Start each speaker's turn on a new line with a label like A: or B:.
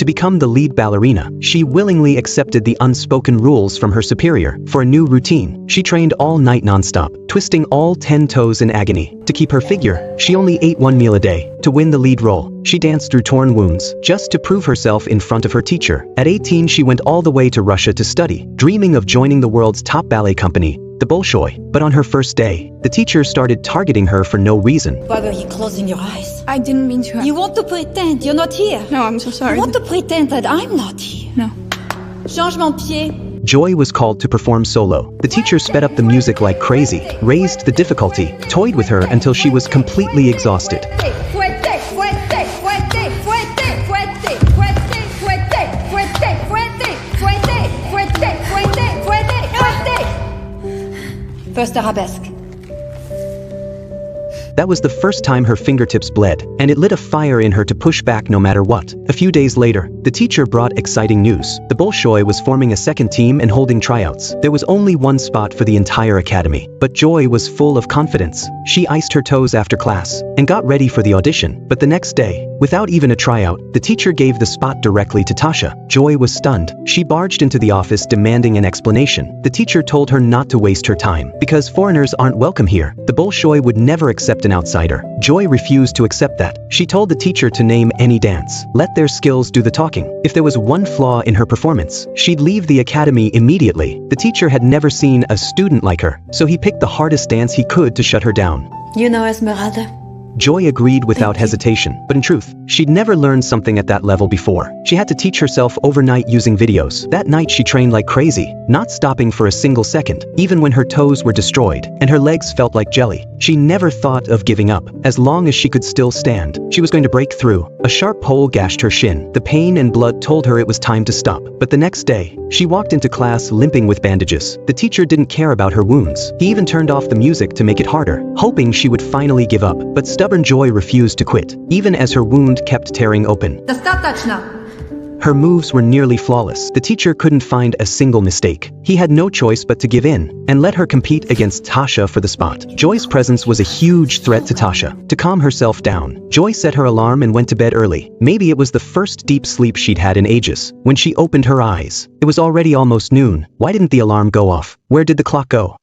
A: To become the lead ballerina, she willingly accepted the unspoken rules from her superior. For a new routine, she trained all night non-stop, twisting all 10 toes in agony. To keep her figure, she only ate 1 meal a day. To win the lead role, she danced through torn wounds, just to prove herself in front of her teacher. At 18, she went all the way to Russia to study, dreaming of joining the world's top ballet company, the Bolshoi. But on her first day, the teacher started targeting her for no reason.
B: Why were you closing your eyes?
C: I didn't mean to.
B: You want to pretend you're not here.
C: No, I'm so sorry.
B: You want to pretend that I'm not here.
C: No.
B: Changement de pied.
A: Joy was called to perform solo. The teacher sped up the music like crazy, raised the difficulty, toyed with her until she was completely exhausted.
B: First arabesque.
A: That was the first time her fingertips bled, and it lit a fire in her to push back no matter what. A few days later, the teacher brought exciting news. The Bolshoi was forming a second team and holding tryouts. There was only one spot for the entire academy, but Joy was full of confidence. She iced her toes after class and got ready for the audition. But the next day, without even a tryout, the teacher gave the spot directly to Tasha. Joy was stunned. She barged into the office demanding an explanation. The teacher told her not to waste her time, because foreigners aren't welcome here. The Bolshoi would never accept an outsider. Joy refused to accept that. She told the teacher to name any dance. Let their skills do the talking. If there was one flaw in her performance, she'd leave the academy immediately. The teacher had never seen a student like her, so he picked the hardest dance he could to shut her down.
B: You know Esmeralda?
A: Joy agreed without hesitation, but in truth, she'd never learned something at that level before. She had to teach herself overnight using videos. That night she trained like crazy, not stopping for a single second, even when her toes were destroyed and her legs felt like jelly. She never thought of giving up. As long as she could still stand, she was going to break through. A sharp pole gashed her shin. The pain and blood told her it was time to stop. But the next day, she walked into class limping with bandages. The teacher didn't care about her wounds. He even turned off the music to make it harder, hoping she would finally give up. But stubborn Joy refused to quit, even as her wound kept tearing open. Her moves were nearly flawless. The teacher couldn't find a single mistake. He had no choice but to give in and let her compete against Tasha for the spot. Joy's presence was a huge threat to Tasha. To calm herself down, Joy set her alarm and went to bed early. Maybe it was the first deep sleep she'd had in ages. When she opened her eyes, it was already almost noon. Why didn't the alarm go off? Where did the clock go?